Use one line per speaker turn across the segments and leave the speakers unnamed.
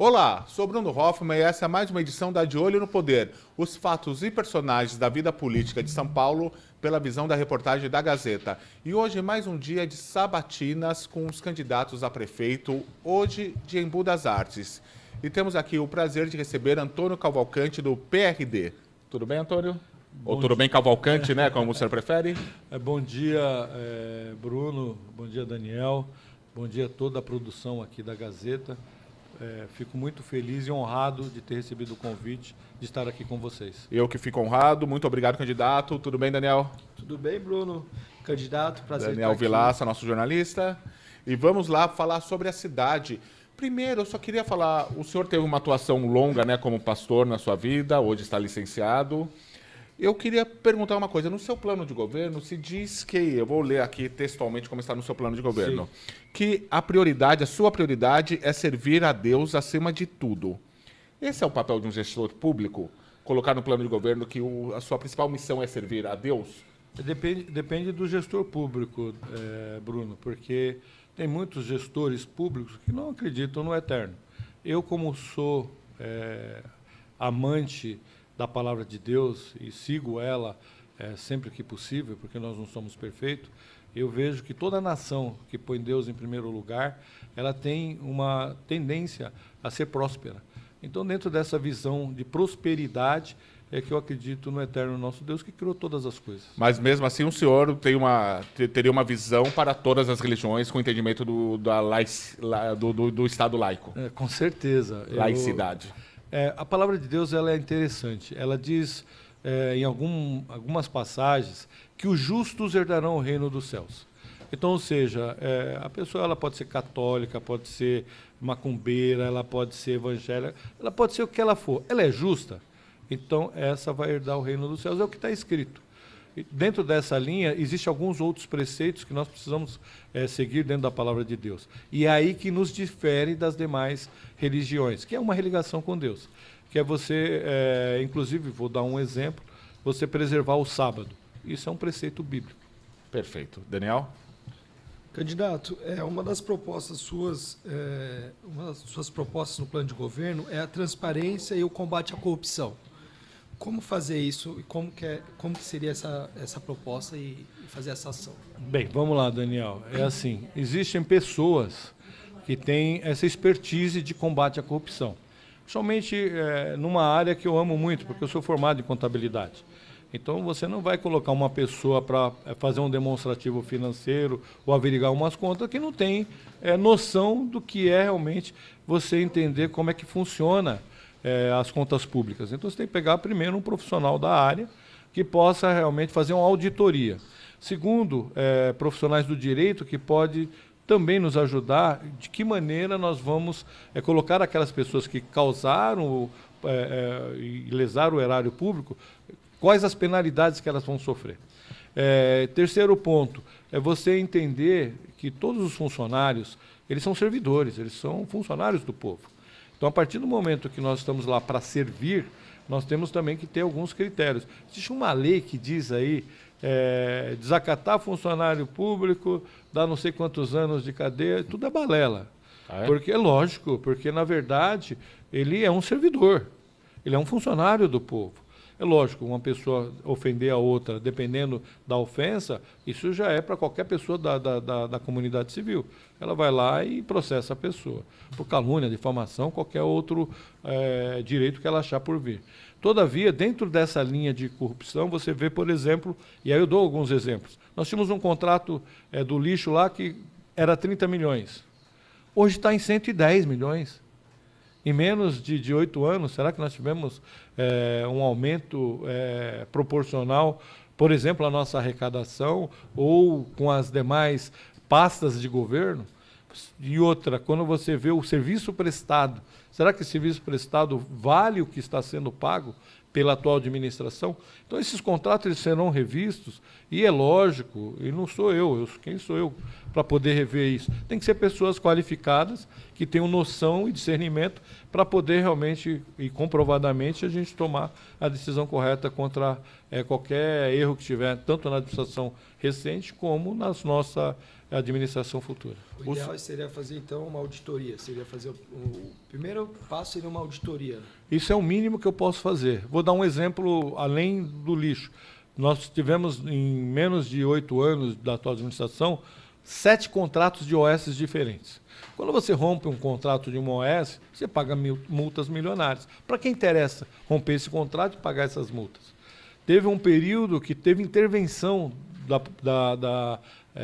Olá, sou Bruno Hoffman e essa é mais uma edição da De Olho no Poder, os fatos e personagens da vida política de São Paulo pela visão da reportagem da Gazeta. E hoje mais um dia de sabatinas com os candidatos a prefeito, hoje de Embu das Artes. E temos aqui o prazer de receber Antônio Cavalcante do PRD. Tudo bem, Antônio? Ou tudo bem, Cavalcante, né, como você prefere?
Bom dia, Bruno, bom dia, Daniel, bom dia a toda a produção aqui da Gazeta. Fico muito feliz e honrado de ter recebido o convite de estar aqui com vocês.
Eu que fico honrado, muito obrigado, candidato. Tudo bem, Daniel?
Tudo bem, Bruno? Candidato, prazer
Daniel
estar aqui.
Vilaça, nosso jornalista. E vamos lá falar sobre a cidade. Primeiro, eu só queria falar, o senhor teve uma atuação longa, né, como pastor na sua vida, hoje está licenciado. Eu queria perguntar uma coisa, no seu plano de governo se diz que, eu vou ler aqui textualmente como está no seu plano de governo,
Sim.
que a sua prioridade é servir a Deus acima de tudo. Esse é o papel de um gestor público? Colocar no plano de governo que a sua principal missão é servir a Deus?
Depende do gestor público, Bruno, porque tem muitos gestores públicos que não acreditam no eterno. Eu, como sou amante da palavra de Deus e sigo ela sempre que possível, porque nós não somos perfeitos, eu vejo que toda nação que põe Deus em primeiro lugar, ela tem uma tendência a ser próspera. Então, dentro dessa visão de prosperidade, é que eu acredito no eterno nosso Deus que criou todas as coisas.
Mas mesmo assim o senhor teria uma visão para todas as religiões com o entendimento do Estado laico.
Com certeza.
Laicidade.
A palavra de Deus ela é interessante. Ela diz em algumas passagens que os justos herdarão o reino dos céus. Então, ou seja, a pessoa ela pode ser católica, pode ser macumbeira, ela pode ser evangélica, ela pode ser o que ela for. Ela é justa, então essa vai herdar o reino dos céus, é o que está escrito. E dentro dessa linha, existem alguns outros preceitos que nós precisamos seguir dentro da palavra de Deus. E é aí que nos difere das demais religiões, que é uma religação com Deus. Que é você, inclusive, vou dar um exemplo, você preservar o sábado. Isso é um preceito bíblico.
Perfeito. Daniel?
Candidato, uma das propostas suas, uma das suas propostas no plano de governo é a transparência e o combate à corrupção. Como fazer isso e como que seria essa proposta e fazer essa ação?
Bem, vamos lá, Daniel. É assim, existem pessoas que têm essa expertise de combate à corrupção. Somente numa área que eu amo muito, porque eu sou formado em contabilidade. Então, você não vai colocar uma pessoa para fazer um demonstrativo financeiro ou averiguar umas contas que não tem noção do que é realmente você entender como é que funciona as contas públicas. Então, você tem que pegar primeiro um profissional da área que possa realmente fazer uma auditoria. Segundo, profissionais do direito que pode também nos ajudar de que maneira nós vamos colocar aquelas pessoas que causaram e lesaram o erário público, quais as penalidades que elas vão sofrer. Terceiro ponto, é você entender que todos os funcionários, eles são servidores, eles são funcionários do povo. Então, a partir do momento que nós estamos lá para servir, nós temos também que ter alguns critérios. Existe uma lei que diz aí, desacatar funcionário público, dar não sei quantos anos de cadeia, tudo é balela. Porque é lógico, porque na verdade ele é um servidor, ele é um funcionário do povo. É lógico, uma pessoa ofender a outra, dependendo da ofensa, isso já é para qualquer pessoa da comunidade civil. Ela vai lá e processa a pessoa. Por calúnia, difamação, qualquer outro direito que ela achar por vir. Todavia, dentro dessa linha de corrupção, você vê, por exemplo, e aí eu dou alguns exemplos. Nós tínhamos um contrato do lixo lá que era 30 milhões. Hoje está em 110 milhões. Em menos de 8 anos, será que nós tivemos um aumento proporcional, por exemplo, à nossa arrecadação ou com as demais pastas de governo? E outra, quando você vê o serviço prestado, será que esse serviço prestado vale o que está sendo pago pela atual administração? Então, esses contratos eles serão revistos e é lógico, e não sou quem sou eu para poder rever isso? Tem que ser pessoas qualificadas, que tenham noção e discernimento para poder realmente e comprovadamente a gente tomar a decisão correta contra qualquer erro que tiver, tanto na administração recente como nas nossa administração futura.
O ideal seria fazer, então, uma auditoria. Seria fazer o primeiro passo seria uma auditoria.
Isso é o mínimo que eu posso fazer. Vou dar um exemplo além do lixo. Nós tivemos, em menos de 8 anos da atual administração, 7 contratos de OS diferentes. Quando você rompe um contrato de uma OS, você paga multas milionárias. Para quem interessa romper esse contrato e pagar essas multas? Teve um período que teve intervenção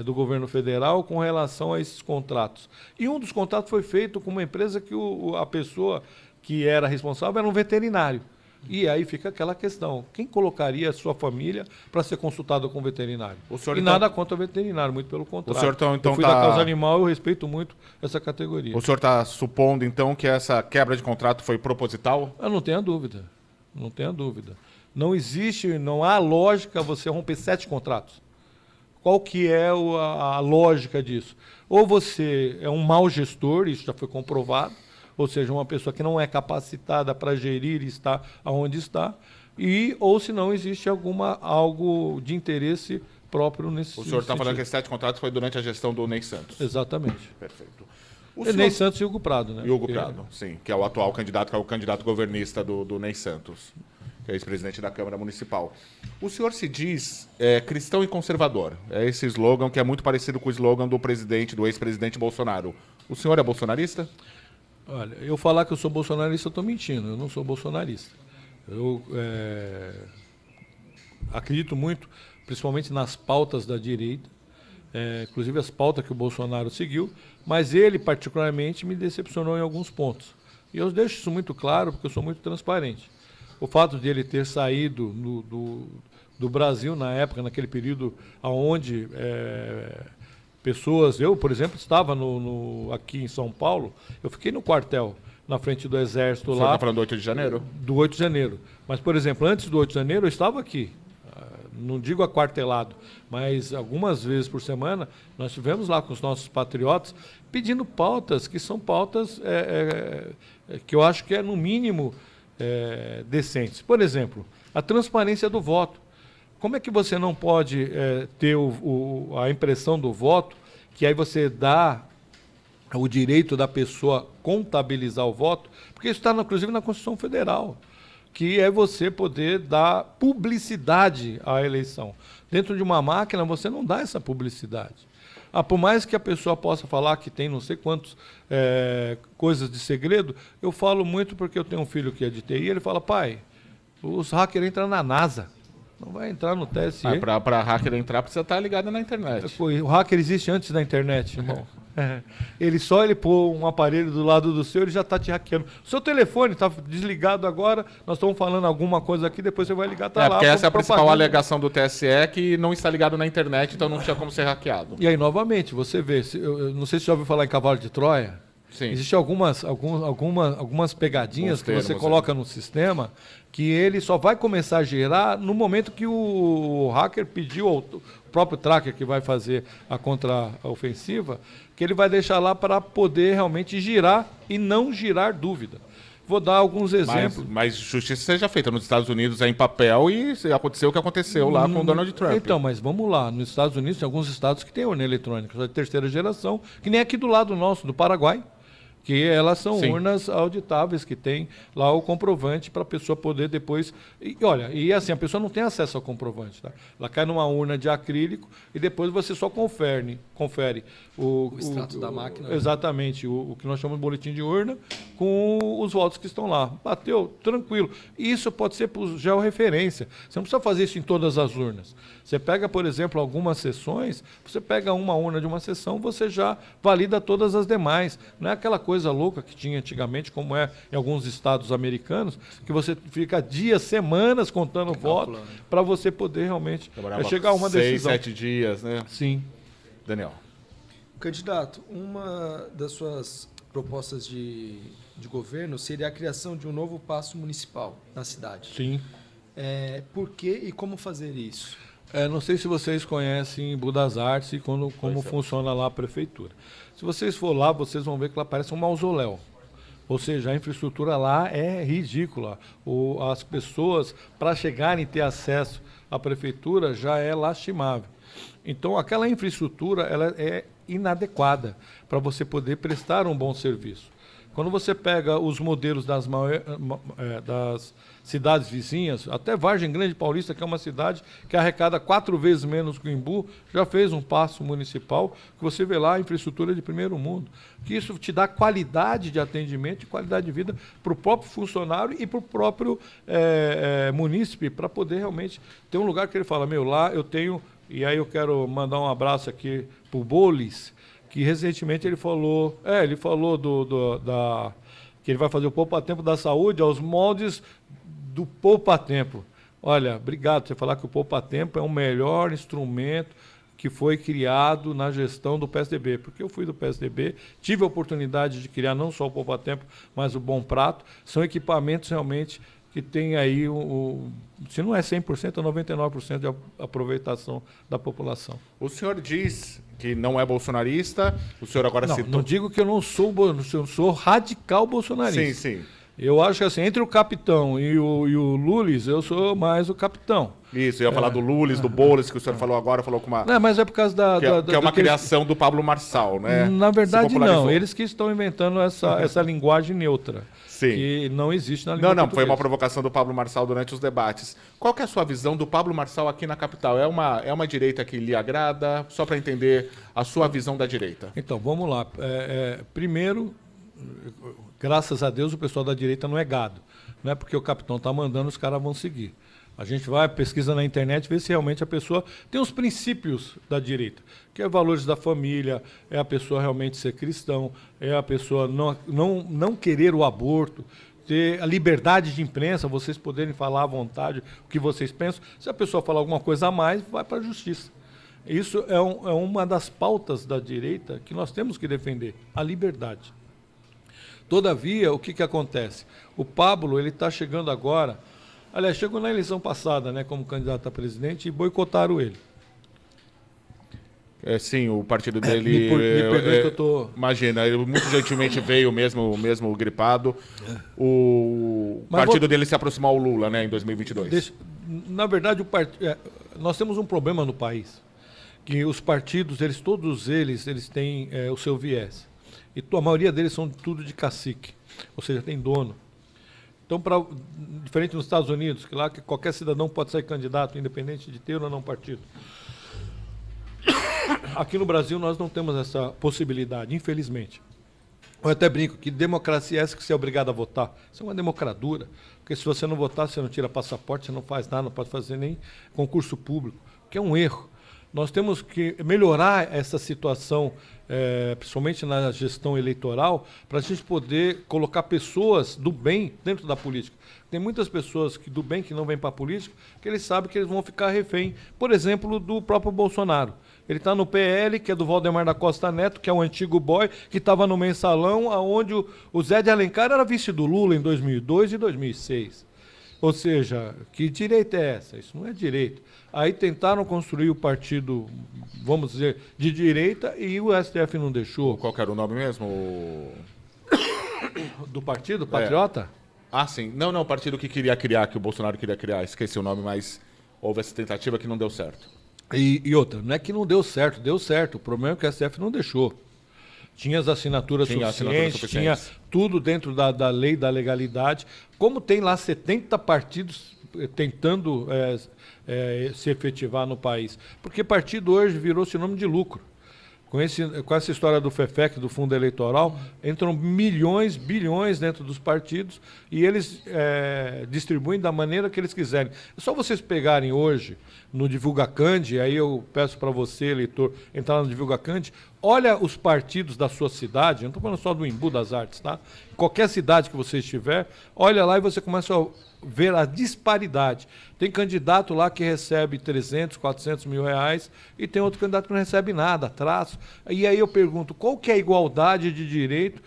do governo federal com relação a esses contratos. E um dos contratos foi feito com uma empresa que a pessoa que era responsável era um veterinário. E aí fica aquela questão, quem colocaria a sua família para ser consultado com um veterinário? E nada contra o veterinário, muito pelo contrário.
O senhor então
eu fui da causa animal, eu respeito muito essa categoria.
O senhor está supondo então que essa quebra de contrato foi proposital?
Eu não tenho dúvida, não tenho dúvida. Não há lógica você romper 7 contratos. Qual que é a lógica disso? Ou você é um mau gestor, isso já foi comprovado, ou seja, uma pessoa que não é capacitada para gerir e estar onde está, ou se não existe algo de interesse próprio nesse sentido.
O senhor está falando que esses 7 contratos foi durante a gestão do Ney Santos?
Exatamente.
Perfeito.
Ney Santos e Hugo Prado, né?
E Hugo Prado, sim, que é o atual candidato, que é o candidato governista do Ney Santos, que é ex-presidente da Câmara Municipal. O senhor se diz cristão e conservador. É esse slogan que é muito parecido com o slogan do ex-presidente Bolsonaro. O senhor é bolsonarista?
Olha, eu falar que eu sou bolsonarista, eu estou mentindo. Eu não sou bolsonarista. Eu acredito muito, principalmente nas pautas da direita, inclusive as pautas que o Bolsonaro seguiu, mas ele, particularmente, me decepcionou em alguns pontos. E eu deixo isso muito claro, porque eu sou muito transparente. O fato de ele ter saído do Brasil, na época, naquele período onde pessoas... Eu, por exemplo, estava aqui em São Paulo, eu fiquei no quartel, na frente do Exército lá. O senhor
está falando do 8 de janeiro?
Do 8 de janeiro. Mas, por exemplo, antes do 8 de janeiro, eu estava aqui. Não digo aquartelado, mas algumas vezes por semana nós estivemos lá com os nossos patriotas pedindo pautas que são pautas que eu acho que no mínimo decentes. Por exemplo, a transparência do voto. Como é que você não pode ter a impressão do voto, que aí você dá o direito da pessoa contabilizar o voto, porque isso está, inclusive, na Constituição Federal, que é você poder dar publicidade à eleição. Dentro de uma máquina, você não dá essa publicidade. Por mais que a pessoa possa falar que tem não sei quantas coisas de segredo, eu falo muito porque eu tenho um filho que é de TI, ele fala, pai, os hackers entram na NASA, não vai entrar no TSE.
Para hacker entrar, precisa estar ligado na internet.
O hacker existe antes da internet, irmão. Ele pôr um aparelho do lado do seu, ele já está te hackeando. O seu telefone está desligado agora, nós estamos falando alguma coisa aqui, depois você vai ligar, está lá.
Porque essa é a principal alegação do TSE, que não está ligado na internet, então não tinha como ser hackeado.
E aí, novamente, você vê, eu não sei se você já ouviu falar em cavalo de Troia.
Sim.
Existem algumas pegadinhas que você coloca no sistema que ele só vai começar a gerar no momento que o hacker pediu ao próprio tracker que vai fazer a contraofensiva, que ele vai deixar lá para poder realmente girar e não girar dúvida. Vou dar alguns exemplos.
Mas justiça seja feita. Nos Estados Unidos é em papel e aconteceu o que aconteceu lá com o Donald Trump.
Então, mas vamos lá. Nos Estados Unidos tem alguns estados que têm urna eletrônica, só de terceira geração, que nem aqui do lado nosso, do Paraguai, que elas são urnas auditáveis, que tem lá o comprovante para a pessoa poder depois... E assim, a pessoa não tem acesso ao comprovante. Tá? Ela cai numa urna de acrílico e depois você só confere o
extrato da máquina.
Exatamente, o que nós chamamos de boletim de urna, com os votos que estão lá. Bateu, tranquilo. Isso pode ser por georreferência. Você não precisa fazer isso em todas as urnas. Você pega, por exemplo, algumas sessões, você pega uma urna de uma sessão, você já valida todas as demais. Não é aquela coisa louca que tinha antigamente, como é em alguns estados americanos, que você fica dias, semanas contando voto para você poder realmente chegar a uma decisão.
6, 7 dias, né?
Sim.
Daniel.
Candidato, uma das suas propostas de governo seria a criação de um novo paço municipal na cidade.
Sim.
Por que e como fazer isso?
Não sei se vocês conhecem Budas Artes e como funciona lá a prefeitura. Se vocês for lá, vocês vão ver que lá parece um mausoléu. Ou seja, a infraestrutura lá é ridícula. As pessoas, para chegarem e ter acesso à prefeitura, já é lastimável. Então, aquela infraestrutura ela é inadequada para você poder prestar um bom serviço. Quando você pega os modelos das cidades vizinhas, até Vargem Grande Paulista, que é uma cidade que arrecada 4 vezes menos que o Imbu, já fez um passo municipal, que você vê lá a infraestrutura de primeiro mundo. Que isso te dá qualidade de atendimento e qualidade de vida para o próprio funcionário e para o próprio munícipe, para poder realmente ter um lugar que ele fala, lá eu tenho, e aí eu quero mandar um abraço aqui para o Bolis, que recentemente ele falou que ele vai fazer o poupa-tempo da saúde aos moldes do poupa-tempo. Olha, obrigado por você falar que o poupa-tempo é o melhor instrumento que foi criado na gestão do PSDB, porque eu fui do PSDB, tive a oportunidade de criar não só o poupa-tempo, mas o Bom Prato. São equipamentos realmente que tem aí, se não é 100%, é 99% de aproveitação da população.
O senhor diz que não é bolsonarista, o senhor agora citou...
Não digo que eu sou radical bolsonarista.
Sim, sim.
Eu acho que assim, entre o capitão e o Lulis, eu sou mais o capitão.
Isso, eu ia falar do Lulis, do Boulos, que o senhor falou agora, falou com uma...
Não, mas é por causa
que é uma criação do Pablo Marçal, né?
Na verdade, não. Eles que estão inventando essa linguagem neutra.
Sim.
Que não existe na língua portuguesa.
Foi uma provocação do Pablo Marçal durante os debates. Qual que é a sua visão do Pablo Marçal aqui na capital? É uma direita que lhe agrada? Só para entender a sua visão da direita.
Então, vamos lá. Primeiro, graças a Deus, o pessoal da direita não é gado. Não é porque o capitão está mandando, os caras vão seguir. A gente vai, pesquisa na internet, vê se realmente a pessoa tem os princípios da direita, que é valores da família, é a pessoa realmente ser cristão, é a pessoa não querer o aborto, ter a liberdade de imprensa, vocês poderem falar à vontade o que vocês pensam. Se a pessoa falar alguma coisa a mais, vai para a justiça. Isso é uma das pautas da direita que nós temos que defender, a liberdade. Todavia, o que acontece? O Pablo ele está chegando agora... Aliás, chegou na eleição passada, né, como candidato a presidente, e boicotaram ele.
Sim, o partido dele...
Me perdoe que eu tô...
Imagina, ele muito gentilmente veio mesmo gripado. O partido dele se aproximou ao Lula, né, em 2022.
Na verdade, nós temos um problema no país, que os partidos, todos eles têm o seu viés. E a maioria deles são tudo de cacique, ou seja, tem dono. Então, diferente nos Estados Unidos, que lá qualquer cidadão pode ser candidato, independente de ter ou não partido. Aqui no Brasil nós não temos essa possibilidade, infelizmente. Eu até brinco que democracia é essa que você é obrigado a votar. Isso é uma democratura, porque se você não votar, você não tira passaporte, você não faz nada, não pode fazer nem concurso público, que é um erro. Nós temos que melhorar essa situação, principalmente na gestão eleitoral, para a gente poder colocar pessoas do bem dentro da política. Tem muitas pessoas do bem que não vêm para a política, que eles sabem que eles vão ficar refém, por exemplo, do próprio Bolsonaro. Ele está no PL, que é do Valdemar da Costa Neto, que é um antigo boy, que estava no mensalão, onde o Zé de Alencar era vice do Lula em 2002 e 2006. Ou seja, que direita é essa? Isso não é direito. Aí tentaram construir o partido, vamos dizer, de direita e o STF não deixou.
Qual que era o nome mesmo?
Do partido? Patriota?
Sim. Não, o partido que queria criar, que o Bolsonaro queria criar. Esqueci o nome, mas houve essa tentativa que não deu certo.
E outra, não é que não deu certo, deu certo. O problema é que o STF não deixou. Tinha as assinaturas suficientes, tinha tudo dentro da lei, da legalidade. Como tem lá 70 partidos tentando se efetivar no país. Porque partido hoje virou sinônimo de lucro. Com essa história do FEFEC, do fundo eleitoral, entram milhões, bilhões dentro dos partidos e eles distribuem da maneira que eles quiserem. É só vocês pegarem hoje no DivulgaCand, aí eu peço para você, eleitor, entrar no DivulgaCand, olha os partidos da sua cidade, não estou falando só do Embu das Artes, tá? Qualquer cidade que você estiver, olha lá e você começa a ver a disparidade. Tem candidato lá que recebe 300, 400 mil reais e tem outro candidato que não recebe nada, traço. E aí eu pergunto, qual que é a igualdade de direito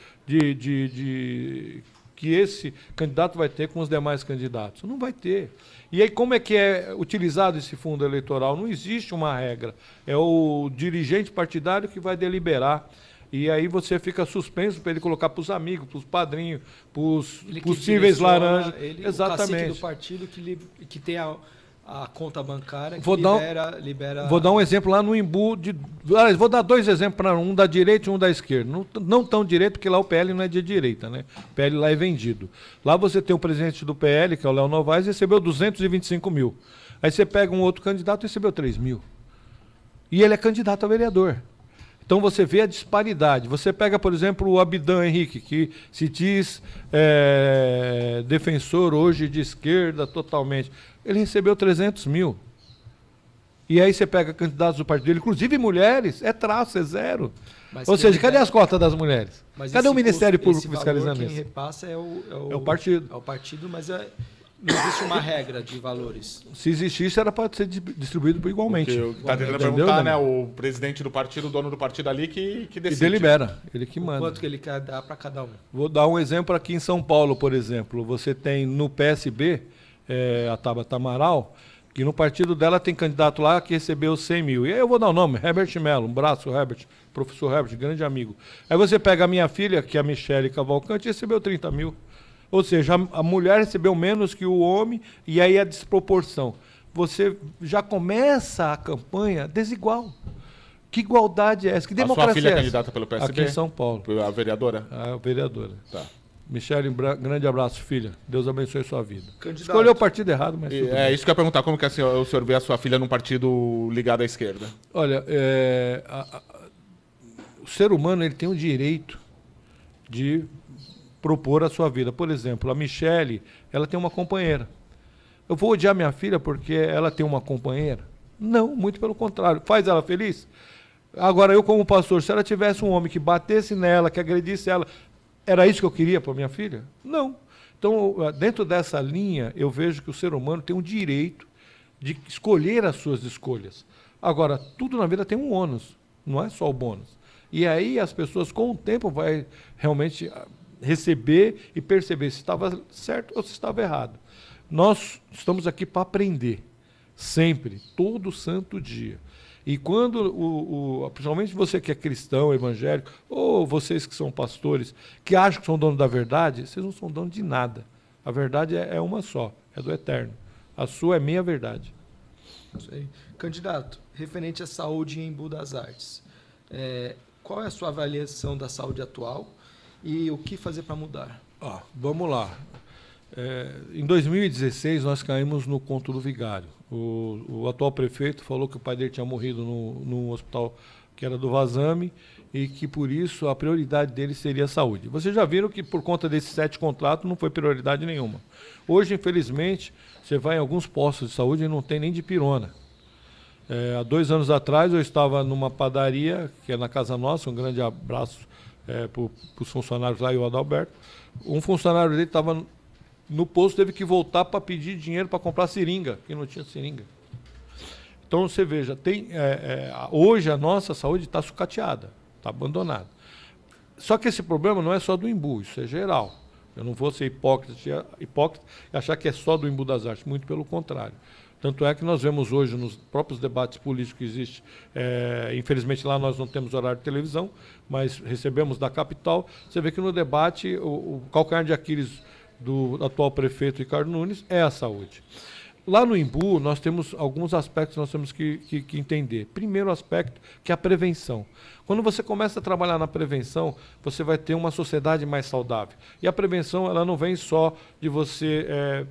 que esse candidato vai ter com os demais candidatos? Não vai ter. E aí como é que é utilizado esse fundo eleitoral? Não existe uma regra. É o dirigente partidário que vai deliberar. E aí você fica suspenso para ele colocar para os amigos, para os padrinhos, para os possíveis laranjas.
Ele,
exatamente.
O cacique do partido que tem a conta bancária que
Vou
libera...
Vou dar um exemplo lá no Embu. Vou dar 2 exemplos, um da direita e um da esquerda. Não tão direito, porque lá o PL não é de direita, né? O PL lá é vendido. Lá você tem o presidente do PL, que é o Léo Novaes, recebeu 225 mil. Aí você pega um outro candidato e recebeu 3 mil. E ele é candidato a vereador. Então você vê a disparidade. Você pega, por exemplo, o Abdan Henrique, que se diz defensor hoje de esquerda totalmente. Ele recebeu 300 mil. E aí você pega candidatos do partido dele, inclusive mulheres, é traço, é zero.
Mas
ou seja, cadê as cotas das mulheres? Cadê o Ministério Público fiscalizando isso?
Quem repassa é
o partido.
É o partido, mas não existe uma regra de valores.
Se existisse, era para ser distribuído igualmente.
Está tentando perguntar, né? O presidente do partido, o dono do partido ali, que decide.
E delibera, ele que manda.
Quanto que ele quer dar para cada um.
Vou dar um exemplo aqui em São Paulo, por exemplo. Você tem no PSB, a Tabata Amaral, que no partido dela tem candidato lá que recebeu 100 mil. E aí eu vou dar o nome, Herbert Mello, um braço, Herbert, professor Herbert, grande amigo. Aí você pega a minha filha, que é a Michele Cavalcante, e recebeu 30 mil. Ou seja, a mulher recebeu menos que o homem, e aí a desproporção. Você já começa a campanha desigual. Que igualdade é essa? Que democracia
a sua filha
é essa?
Candidata pelo PSB?
Aqui em São Paulo.
A vereadora?
A vereadora.
Tá.
Michele, grande abraço, filha. Deus abençoe sua vida.
Candidato.
Escolheu o partido errado, mas tudo bem.
Isso que eu ia perguntar, como que o senhor vê a sua filha num partido ligado à esquerda?
Olha, o ser humano ele tem o direito de propor a sua vida. Por exemplo, a Michele, ela tem uma companheira. Eu vou odiar minha filha porque ela tem uma companheira? Não, muito pelo contrário. Faz ela feliz? Agora, eu como pastor, se ela tivesse um homem que batesse nela, que agredisse ela, era isso que eu queria para minha filha? Não. Então, dentro dessa linha, eu vejo que o ser humano tem um direito de escolher as suas escolhas. Agora, tudo na vida tem um ônus, não é só o bônus. E aí as pessoas, com o tempo, vai realmente receber e perceber se estava certo ou se estava errado. Nós estamos aqui para aprender, sempre, todo santo dia. E quando, principalmente você que é cristão, evangélico, ou vocês que são pastores, que acham que são donos da verdade, vocês não são donos de nada. A verdade é uma só, é do eterno. A sua é minha verdade.
Isso aí. Candidato, referente à saúde em Embu das Artes, qual é a sua avaliação da saúde atual e o que fazer para mudar?
Vamos lá. Em 2016, nós caímos no conto do vigário. O atual prefeito falou que o pai dele tinha morrido no hospital que era do Vazame e que, por isso, a prioridade dele seria a saúde. Vocês já viram que, por conta desses 7 contratos, não foi prioridade nenhuma. Hoje, infelizmente, você vai em alguns postos de saúde e não tem nem dipirona. Há 2 anos atrás, eu estava numa padaria, que é na casa nossa, um grande abraço para os funcionários lá e o Adalberto. Um funcionário dele estava no posto, teve que voltar para pedir dinheiro para comprar seringa, porque não tinha seringa. Então, você veja, hoje a nossa saúde está sucateada, está abandonada. Só que esse problema não é só do Embu, isso é geral. Eu não vou ser hipócrita e achar que é só do Embu das Artes, muito pelo contrário. Tanto é que nós vemos hoje nos próprios debates políticos que existem, infelizmente lá nós não temos horário de televisão, mas recebemos da capital, você vê que no debate o calcanhar de Aquiles do atual prefeito Ricardo Nunes é a saúde. Lá no Embu, nós temos alguns aspectos que nós temos que entender. Primeiro aspecto, que é a prevenção. Quando você começa a trabalhar na prevenção, você vai ter uma sociedade mais saudável. E a prevenção, ela não vem só de você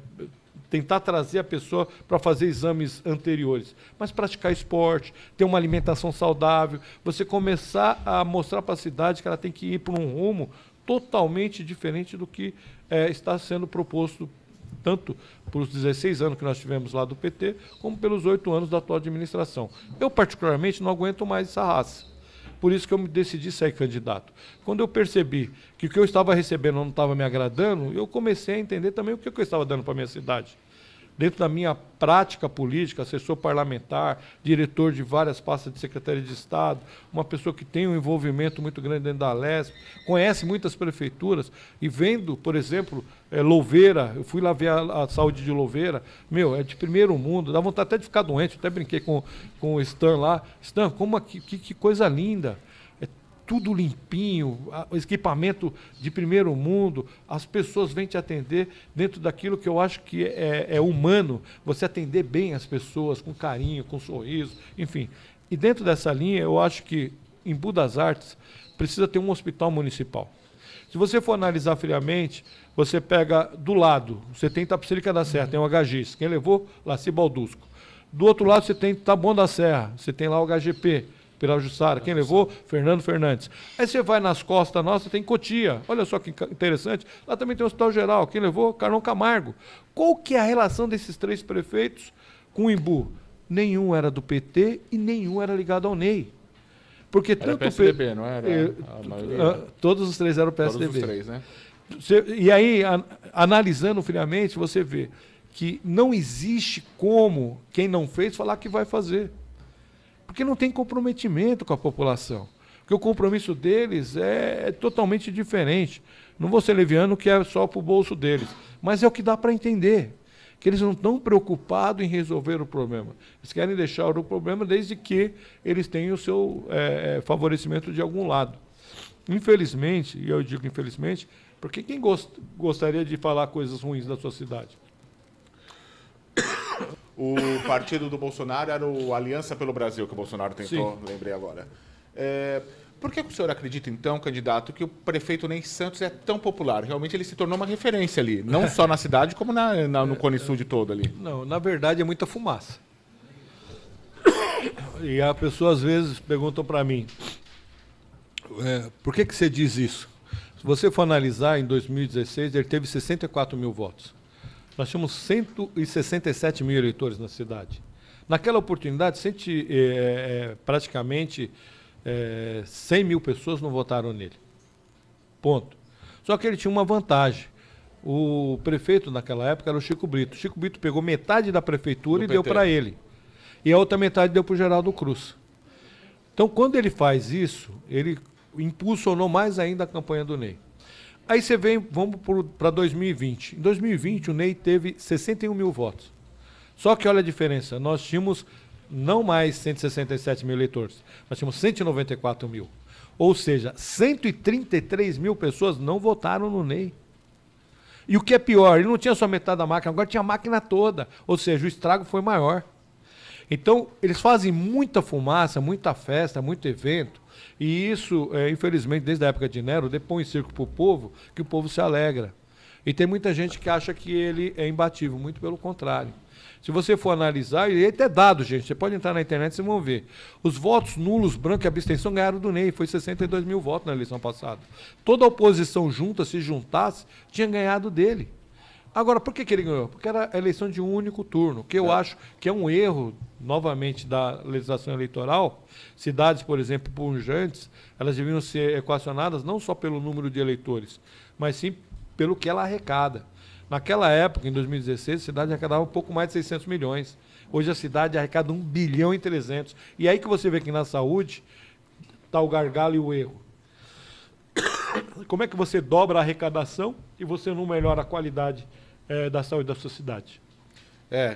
tentar trazer a pessoa para fazer exames anteriores, mas praticar esporte, ter uma alimentação saudável, você começar a mostrar para a cidade que ela tem que ir por um rumo totalmente diferente do que está sendo proposto tanto por os 16 anos que nós tivemos lá do PT, como pelos 8 anos da atual administração. Eu, particularmente, não aguento mais essa raça. Por isso que eu me decidi sair candidato. Quando eu percebi que o que eu estava recebendo não estava me agradando, eu comecei a entender também o que eu estava dando para a minha cidade. Dentro da minha prática política, assessor parlamentar, diretor de várias pastas de Secretaria de Estado, uma pessoa que tem um envolvimento muito grande dentro da Alesp, conhece muitas prefeituras, e vendo, por exemplo, Louveira, eu fui lá ver a saúde de Louveira, é de primeiro mundo, dá vontade até de ficar doente, até brinquei com o Stan lá. Stan, que coisa linda! tudo limpinho, o equipamento de primeiro mundo, as pessoas vêm te atender dentro daquilo que eu acho que é humano, você atender bem as pessoas, com carinho, com sorriso, enfim. E dentro dessa linha, eu acho que em Embu das Artes precisa ter um hospital municipal. Se você for analisar friamente, você pega do lado, você tem Itapecerica da Serra, tem o HGIS, quem levou? Laci Baldusco. Do outro lado você tem Taboão da Serra, você tem lá o HGP, Pirajussara, quem levou? Fernando Fernandes. Aí você vai nas costas nossas, tem Cotia, olha só que interessante, lá também tem o Hospital Geral, quem levou? Carlão Camargo. Qual que é a relação desses 3 prefeitos com o Embu? Nenhum era do PT e nenhum era ligado ao Ney. Porque
Era
tanto
PSDB, não era? A maioria?
Todos os 3 eram PSDB.
Todos os 3, né?
E aí, analisando friamente, você vê que não existe como quem não fez falar que vai fazer. Porque não tem comprometimento com a população. Porque o compromisso deles é totalmente diferente. Não vou ser leviano que é só para o bolso deles, mas é o que dá para entender. Que eles não estão preocupados em resolver o problema. Eles querem deixar o problema desde que eles tenham o seu favorecimento de algum lado. Infelizmente, e eu digo infelizmente, porque quem gostaria de falar coisas ruins da sua cidade?
O partido do Bolsonaro era o Aliança pelo Brasil, que o Bolsonaro tentou, lembrei agora. Por que o senhor acredita, então, candidato, que o prefeito Ney Santos é tão popular? Realmente ele se tornou uma referência ali, não só na cidade, como no Cone Sul de todo ali.
Não, na verdade é muita fumaça. E a pessoa às vezes pergunta para mim, por que você diz isso? Se você for analisar, em 2016 ele teve 64 mil votos. Nós tínhamos 167 mil eleitores na cidade. Naquela oportunidade, praticamente 100 mil pessoas não votaram nele. Ponto. Só que ele tinha uma vantagem. O prefeito naquela época era o Chico Brito. O Chico Brito pegou metade da prefeitura e deu para ele. E a outra metade deu para o Geraldo Cruz. Então, quando ele faz isso, ele impulsionou mais ainda a campanha do Ney. Aí você vem, vamos para 2020. Em 2020, o Ney teve 61 mil votos. Só que olha a diferença, nós tínhamos não mais 167 mil eleitores, nós tínhamos 194 mil. Ou seja, 133 mil pessoas não votaram no Ney. E o que é pior, ele não tinha só metade da máquina, agora tinha a máquina toda. Ou seja, o estrago foi maior. Então, eles fazem muita fumaça, muita festa, muito evento. E isso, infelizmente, desde a época de Nero, depõe circo para o povo, que o povo se alegra. E tem muita gente que acha que ele é imbatível, muito pelo contrário. Se você for analisar, e até dado, gente, você pode entrar na internet e vocês vão ver. Os votos nulos, branco e abstenção ganharam do Ney, foi 62 mil votos na eleição passada. Toda a oposição junta, se juntasse, tinha ganhado dele. Agora, por que ele ganhou? Porque era a eleição de um único turno, que eu acho que é um erro, novamente, da legislação eleitoral. Cidades, por exemplo, pujantes, elas deviam ser equacionadas não só pelo número de eleitores, mas sim pelo que ela arrecada. Naquela época, em 2016, a cidade arrecadava um pouco mais de 600 milhões. Hoje a cidade arrecada 1 bilhão e 300. E aí que você vê que na saúde está o gargalo e o erro. Como é que você dobra a arrecadação e você não melhora a qualidade da saúde da sua cidade?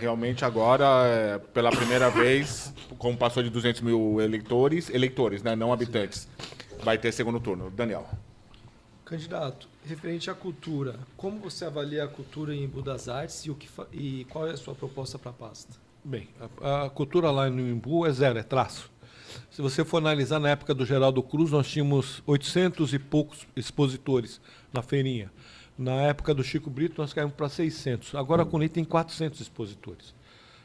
Realmente agora, pela primeira vez, como passou de 200 mil eleitores, né, não habitantes, vai ter segundo turno. Daniel.
Candidato, referente à cultura, como você avalia a cultura em Embu das Artes e qual é a sua proposta para a pasta?
Bem, a cultura lá no Embu é zero, é traço. Se você for analisar, na época do Geraldo Cruz, nós tínhamos 800 e poucos expositores na feirinha. Na época do Chico Brito, nós caímos para 600. Agora, com o Ney, tem 400 expositores.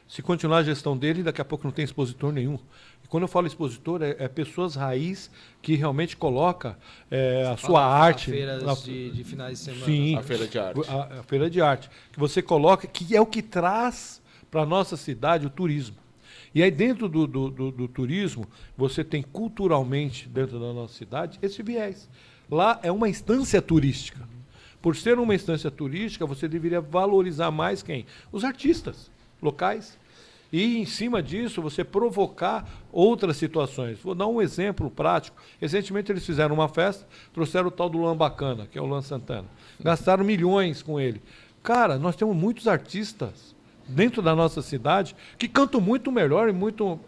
Se continuar a gestão dele, daqui a pouco não tem expositor nenhum. E quando eu falo expositor, é pessoas raiz que realmente coloca a sua arte...
Feiras de finais de semana.
Sim,
A feira de arte.
A feira de arte. Que você coloca, que é o que traz para a nossa cidade o turismo. E aí, dentro do turismo, você tem culturalmente, dentro da nossa cidade, esse viés. Lá é uma instância turística. Por ser uma instância turística, você deveria valorizar mais quem? Os artistas locais. E, em cima disso, você provocar outras situações. Vou dar um exemplo prático. Recentemente, eles fizeram uma festa, trouxeram o tal do Luan Bacana, que é o Luan Santana. Gastaram milhões com ele. Cara, nós temos muitos artistas dentro da nossa cidade que cantam muito melhor e muito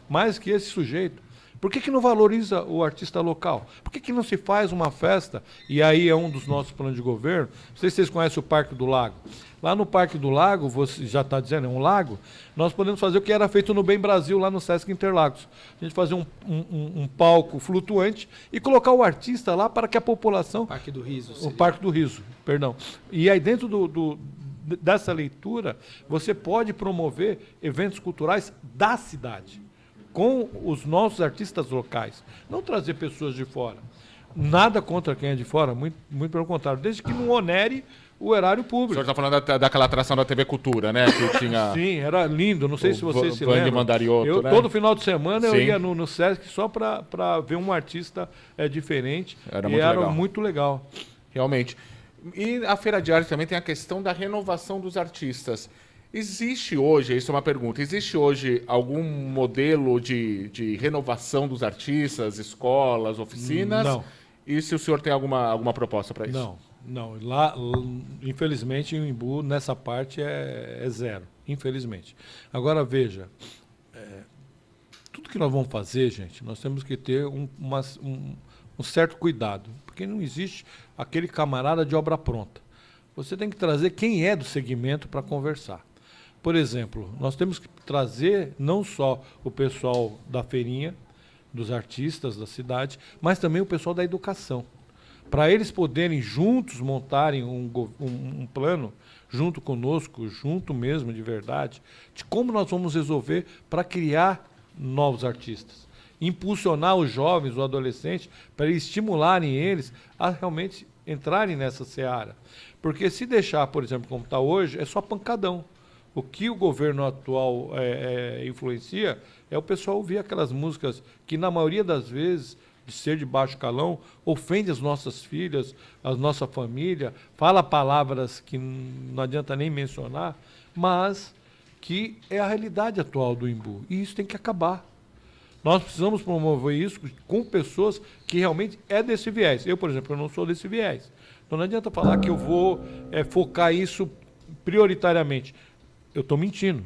mais que esse sujeito. Por que não valoriza o artista local? Por que não se faz uma festa? E aí é um dos nossos planos de governo. Não sei se vocês conhecem o Parque do Lago. Lá no Parque do Lago, você já está dizendo, é um lago, nós podemos fazer o que era feito no Bem Brasil, lá no Sesc Interlagos. A gente fazer um palco flutuante e colocar o artista lá para que a população...
Parque do Riso.
O Parque do Riso, perdão. E aí dentro dessa leitura, você pode promover eventos culturais da cidade, com os nossos artistas locais. Não trazer pessoas de fora. Nada contra quem é de fora, muito, muito pelo contrário, desde que não onere o erário
O
público.
senhor está falando daquela atração da TV Cultura, né? Que tinha...
Sim, era lindo, não sei
O
se vocês se
Vang
lembram.
Mandarioto, né?
Todo final de semana eu
Sim.
ia no Sesc só para ver um artista diferente.
Era
e
muito
era
legal.
muito legal.
Realmente. E a Feira de Arte também tem a questão da renovação dos artistas. Existe hoje, isso é uma pergunta, existe hoje algum modelo de renovação dos artistas, escolas, oficinas?
Não.
E se o senhor tem alguma proposta para isso?
Não. Lá, infelizmente, o Imbu, nessa parte, é zero. Infelizmente. Agora, veja, tudo que nós vamos fazer, gente, nós temos que ter um certo cuidado, porque não existe aquele camarada de obra pronta. Você tem que trazer quem é do segmento para conversar. Por exemplo, nós temos que trazer não só o pessoal da feirinha, dos artistas da cidade, mas também o pessoal da educação, para eles poderem juntos montarem um plano, junto conosco, junto mesmo de verdade, de como nós vamos resolver para criar novos artistas. Impulsionar os jovens, os adolescentes, para estimularem eles a realmente entrarem nessa seara. Porque se deixar, por exemplo, como está hoje, é só pancadão. O que o governo atual influencia é o pessoal ouvir aquelas músicas que, na maioria das vezes, de ser de baixo calão, ofende as nossas filhas, a nossa família, fala palavras que não adianta nem mencionar, mas que é a realidade atual do Imbu. E isso tem que acabar. Nós precisamos promover isso com pessoas que realmente é desse viés. Eu, por exemplo, eu não sou desse viés. Então não adianta falar que eu vou focar isso prioritariamente. Eu estou mentindo.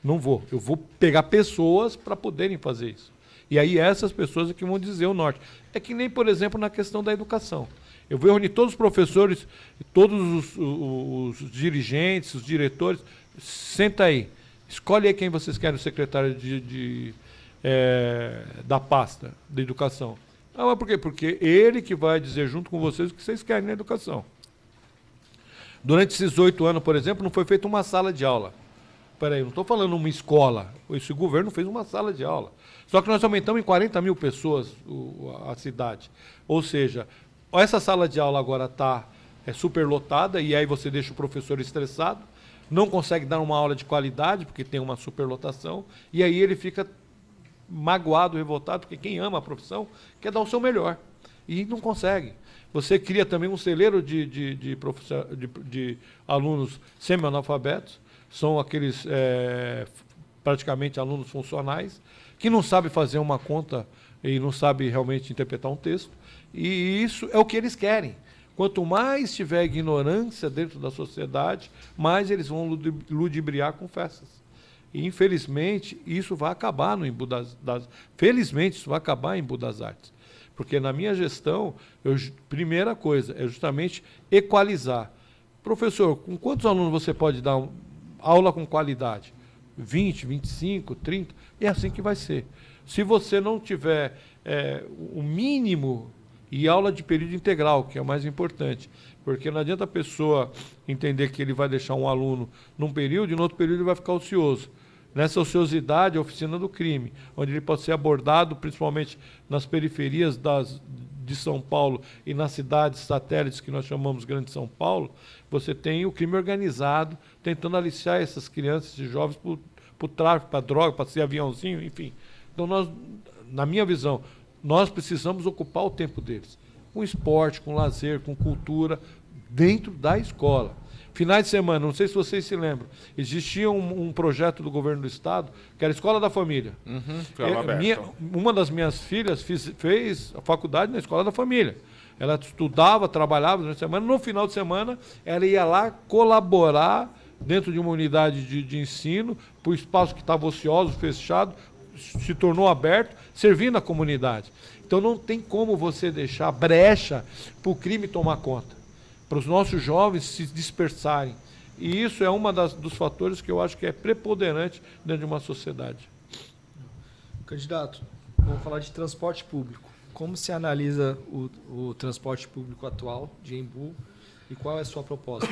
Não vou. Eu vou pegar pessoas para poderem fazer isso. E aí essas pessoas é que vão dizer o norte. É que nem, por exemplo, na questão da educação. Eu vou reunir todos os professores, todos os dirigentes, os diretores. Senta aí. Escolhe aí quem vocês querem, o secretário da pasta da educação. Ah, mas por quê? Porque ele que vai dizer junto com vocês o que vocês querem na educação. Durante esses 8 anos, por exemplo, não foi feita uma sala de aula. Peraí, não estou falando uma escola. Esse governo fez uma sala de aula. Só que nós aumentamos em 40 mil pessoas a cidade. Ou seja, essa sala de aula agora está superlotada e aí você deixa o professor estressado, não consegue dar uma aula de qualidade porque tem uma superlotação e aí ele fica magoado, revoltado, porque quem ama a profissão quer dar o seu melhor e não consegue. Você cria também um celeiro de alunos semi-analfabetos, são aqueles praticamente alunos funcionais, que não sabem fazer uma conta e não sabem realmente interpretar um texto, e isso é o que eles querem. Quanto mais tiver ignorância dentro da sociedade, mais eles vão ludibriar com festas. E, infelizmente, isso vai acabar no Imbu Felizmente, isso vai acabar em Imbu das Artes. Porque na minha gestão, primeira coisa é justamente equalizar. Professor, com quantos alunos você pode dar aula com qualidade? 20, 25, 30? É assim que vai ser. Se você não tiver o mínimo e aula de período integral, que é o mais importante, porque não adianta a pessoa entender que ele vai deixar um aluno num período e no outro período ele vai ficar ocioso. Nessa ociosidade, a oficina do crime, onde ele pode ser abordado principalmente nas periferias de São Paulo e nas cidades satélites que nós chamamos Grande São Paulo, você tem o crime organizado tentando aliciar essas crianças e jovens para o tráfico, para droga, para ser aviãozinho, enfim. Então, na minha visão, nós precisamos ocupar o tempo deles, com esporte, com lazer, com cultura, dentro da escola. Finais de semana, não sei se vocês se lembram, existia um projeto do governo do estado, que era a Escola da Família. Uma das minhas filhas fez a faculdade na Escola da Família. Ela estudava, trabalhava durante a semana, no final de semana ela ia lá colaborar dentro de uma unidade de ensino, para o espaço que estava ocioso, fechado, se tornou aberto, servindo a comunidade. Então não tem como você deixar brecha para o crime tomar conta, para os nossos jovens se dispersarem. E isso é um dos fatores que eu acho que é preponderante dentro de uma sociedade.
Candidato, vamos falar de transporte público. Como se analisa o transporte público atual de Embu e qual é a sua proposta?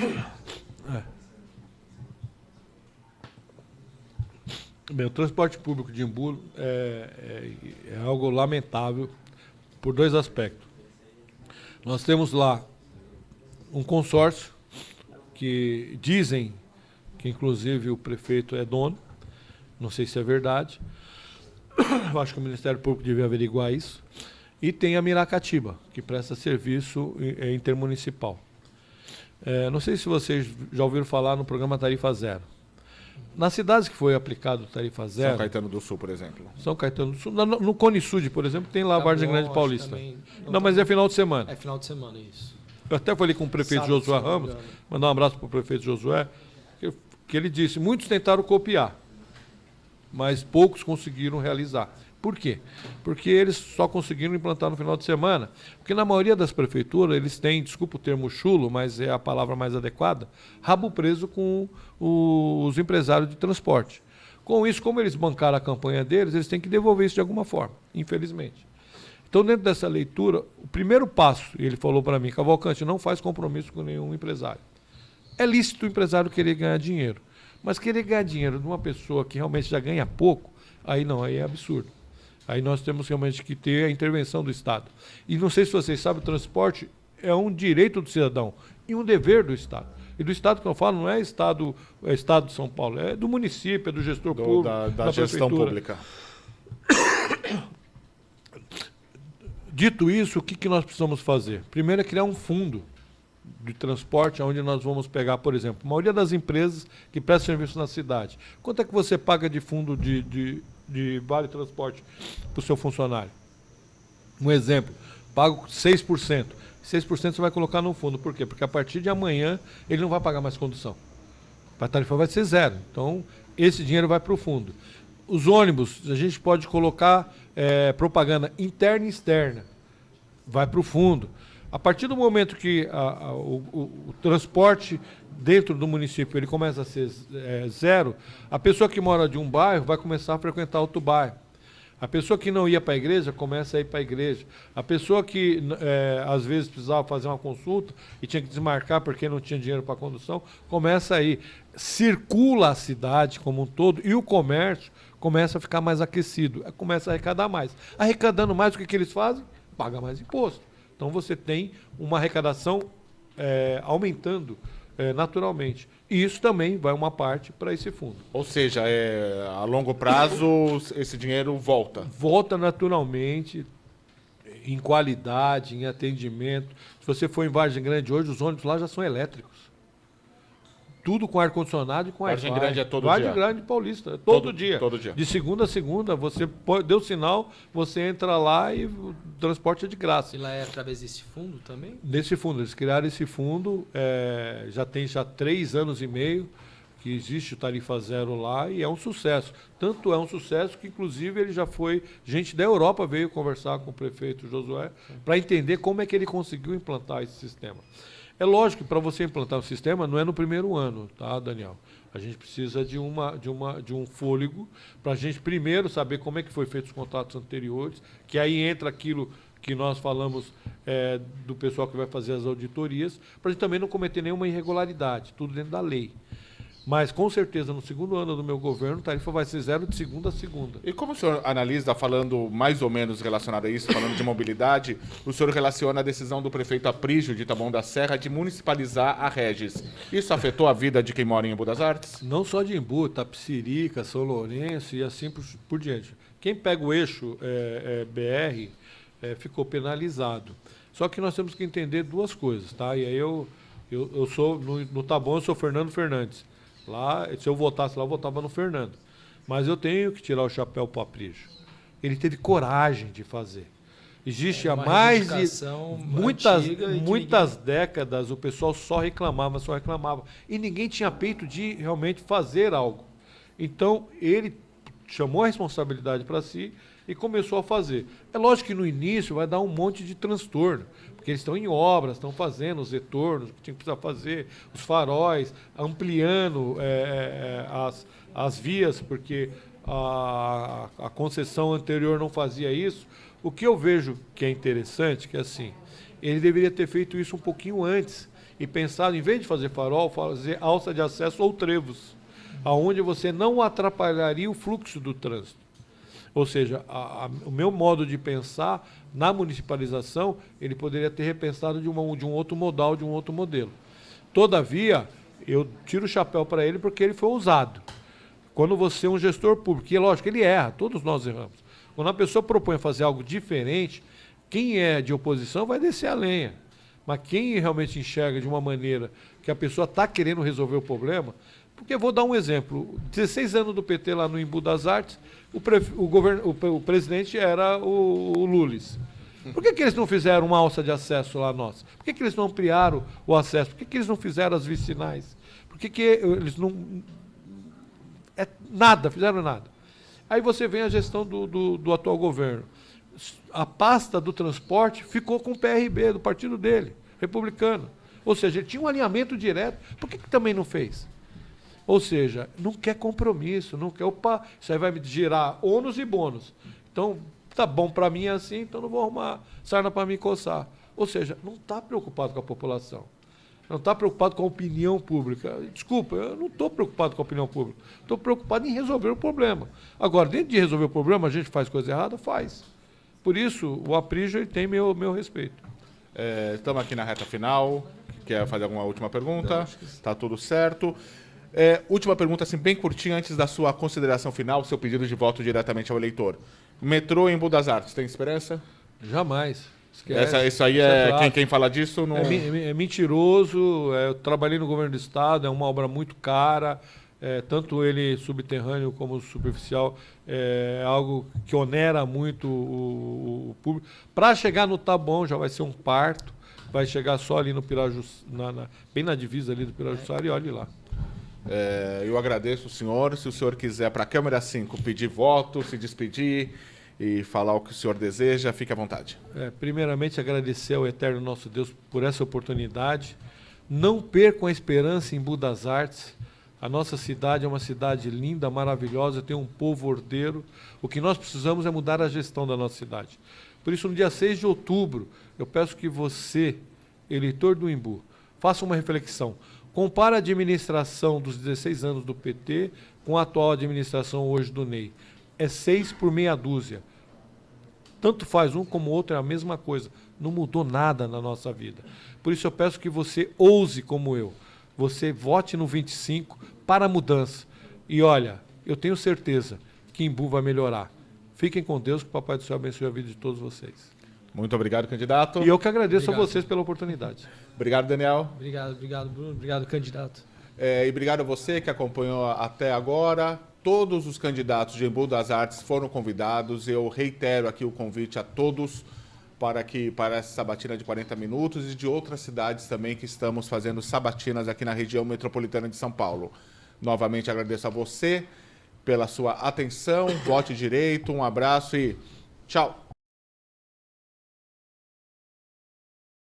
Bem, o transporte público de Embu é algo lamentável por dois aspectos. Nós temos lá um consórcio que dizem que inclusive o prefeito é dono, não sei se é verdade, eu acho que o Ministério Público devia averiguar isso, e tem a Miracatiba, que presta serviço intermunicipal. Não sei se vocês já ouviram falar no programa Tarifa Zero. Nas cidades que foi aplicado Tarifa Zero...
São Caetano do Sul, por exemplo.
São Caetano do Sul. No Cone Sud, por exemplo, tem lá a Vargem Grande Paulista. Não, mas é final de semana.
É final de semana, isso.
Eu até falei com o prefeito
Sábado,
Josué Ramos, mandar um abraço para o prefeito Josué, que ele disse, muitos tentaram copiar, mas poucos conseguiram realizar. Por quê? Porque eles só conseguiram implantar no final de semana, porque na maioria das prefeituras eles têm, desculpa o termo chulo, mas é a palavra mais adequada, rabo preso com os empresários de transporte. Com isso, como eles bancaram a campanha deles, eles têm que devolver isso de alguma forma, infelizmente. Então, dentro dessa leitura, o primeiro passo, ele falou para mim, Cavalcante, não faz compromisso com nenhum empresário. É lícito o empresário querer ganhar dinheiro, mas querer ganhar dinheiro de uma pessoa que realmente já ganha pouco, aí não, aí é absurdo. Aí nós temos realmente que ter a intervenção do Estado. E não sei se vocês sabem, o transporte é um direito do cidadão e um dever do Estado. E do Estado que eu falo não é Estado de São Paulo, é do município, é do gestor público,
da gestão pública.
Dito isso, o que nós precisamos fazer? Primeiro é criar um fundo de transporte, onde nós vamos pegar, por exemplo, a maioria das empresas que prestam serviço na cidade. Quanto é que você paga de fundo de vale transporte para o seu funcionário? Um exemplo, pago 6%. 6% você vai colocar no fundo. Por quê? Porque a partir de amanhã ele não vai pagar mais condução. A tarifa vai ser zero. Então, esse dinheiro vai para o fundo. Os ônibus, a gente pode colocar propaganda interna e externa. Vai para o fundo. A partir do momento que o transporte dentro do município ele começa a ser zero, a pessoa que mora de um bairro vai começar a frequentar outro bairro. A pessoa que não ia para a igreja começa a ir para a igreja. A pessoa que às vezes precisava fazer uma consulta e tinha que desmarcar porque não tinha dinheiro para a condução, começa a ir. Circula a cidade como um todo e o comércio começa a ficar mais aquecido, começa a arrecadar mais. Arrecadando mais, o que eles fazem? Paga mais imposto. Então você tem uma arrecadação aumentando naturalmente. E isso também vai uma parte para esse fundo.
Ou seja, a longo prazo esse dinheiro volta.
Volta naturalmente em qualidade, em atendimento. Se você for em Vargem Grande hoje, os ônibus lá já são elétricos. Tudo com ar-condicionado e com
Vargem Grande é todo
Vargem
dia?
Grande Paulista, todo dia.
Todo dia.
De segunda a segunda, você deu sinal, você entra lá e o transporte é de graça.
E lá é através desse fundo também?
Nesse fundo, eles criaram esse fundo, já tem 3 anos e meio que existe o Tarifa Zero lá e é um sucesso. Tanto é um sucesso que, inclusive, ele já foi... Gente da Europa veio conversar com o prefeito Josué para entender como é que ele conseguiu implantar esse sistema. É lógico que para você implantar um sistema não é no primeiro ano, tá, Daniel? A gente precisa de um fôlego para a gente primeiro saber como é que foi feito os contratos anteriores, que aí entra aquilo que nós falamos do pessoal que vai fazer as auditorias, para a gente também não cometer nenhuma irregularidade, tudo dentro da lei. Mas, com certeza, no segundo ano do meu governo, a tarifa vai ser zero de segunda a segunda.
E como o senhor analisa, falando mais ou menos relacionado a isso, falando de mobilidade, o senhor relaciona a decisão do prefeito Aprígio de Taboão da Serra de municipalizar a Regis. Isso afetou a vida de quem mora em Embu das Artes?
Não só de Embu, Tapicirica, São Lourenço e assim por diante. Quem pega o eixo BR ficou penalizado. Só que nós temos que entender duas coisas, tá? E aí eu sou, no Taboão, eu sou Fernando Fernandes. Lá, se eu votasse lá, eu votava no Fernando. Mas eu tenho que tirar o chapéu para o Aprígio. Ele teve coragem de fazer. Existe há mais de muitas décadas, o pessoal só reclamava. E ninguém tinha peito de realmente fazer algo. Então, ele chamou a responsabilidade para si e começou a fazer. É lógico que no início vai dar um monte de transtorno, porque eles estão em obras, estão fazendo os retornos que tinha que precisar fazer, os faróis, ampliando as vias, porque a concessão anterior não fazia isso. O que eu vejo que é interessante, que é assim, ele deveria ter feito isso um pouquinho antes e pensado, em vez de fazer farol, fazer alça de acesso ou trevos, aonde você não atrapalharia o fluxo do trânsito. Ou seja, o meu modo de pensar na municipalização, ele poderia ter repensado de um outro modal, de um outro modelo. Todavia, eu tiro o chapéu para ele porque ele foi ousado. Quando você é um gestor público, e é lógico, ele erra, todos nós erramos. Quando a pessoa propõe fazer algo diferente, quem é de oposição vai descer a lenha. Mas quem realmente enxerga de uma maneira que a pessoa está querendo resolver o problema, porque vou dar um exemplo, 16 anos do PT lá no Embu das Artes, o presidente era o Lulis. Por que eles não fizeram uma alça de acesso lá nossa? Por que eles não ampliaram o acesso? Por que eles não fizeram as vicinais? Por que eles não... nada, fizeram nada. Aí você vem a gestão do atual governo. A pasta do transporte ficou com o PRB, do partido dele, republicano. Ou seja, ele tinha um alinhamento direto. Por que também não fez? Ou seja, não quer compromisso, não quer, opa, isso aí vai me gerar ônus e bônus. Então, tá bom para mim assim, então não vou arrumar sarna para me coçar. Ou seja, não está preocupado com a população. Não está preocupado com a opinião pública. Desculpa, eu não estou preocupado com a opinião pública. Estou preocupado em resolver o problema. Agora, dentro de resolver o problema, a gente faz coisa errada? Faz. Por isso, o Aprígio ele tem meu respeito.
Estamos aqui na reta final. Quer fazer alguma última pergunta? Está tudo certo. Última pergunta, assim, bem curtinha, antes da sua consideração final, seu pedido de voto diretamente ao eleitor. Metrô em Embu das Artes, tem esperança?
Jamais.
Isso aí quem fala disso não...
É mentiroso. Eu trabalhei no governo do estado, é uma obra muito cara, tanto ele subterrâneo como superficial, é algo que onera muito o público. Para chegar no Taboão já vai ser um parto, vai chegar só ali no Pirajussara, bem na divisa ali do Pirajussara, e olhe lá.
Eu agradeço o senhor. Se o senhor quiser, para a Câmara 5, pedir voto, se despedir e falar o que o senhor deseja, fique à vontade.
Primeiramente, agradecer ao eterno nosso Deus por essa oportunidade. Não percam a esperança em Embu das Artes. A nossa cidade é uma cidade linda, maravilhosa, tem um povo ordeiro. O que nós precisamos é mudar a gestão da nossa cidade. Por isso, no dia 6 de outubro, eu peço que você, eleitor do Embu, faça uma reflexão. Compara a administração dos 16 anos do PT com a atual administração hoje do Ney. É 6 por meia dúzia. Tanto faz um como o outro, é a mesma coisa. Não mudou nada na nossa vida. Por isso eu peço que você ouse como eu. Você vote no 25 para a mudança. E olha, eu tenho certeza que Embu vai melhorar. Fiquem com Deus, que o Papai do Céu abençoe a vida de todos vocês.
Muito obrigado, candidato.
E eu que agradeço a vocês pela oportunidade.
Obrigado, Daniel.
Obrigado, Bruno. Obrigado, candidato.
E obrigado a você que acompanhou até agora. Todos os candidatos de Embu das Artes foram convidados. Eu reitero aqui o convite a todos para essa sabatina de 40 minutos e de outras cidades também que estamos fazendo sabatinas aqui na região metropolitana de São Paulo. Novamente agradeço a você pela sua atenção. Vote direito, um abraço e tchau.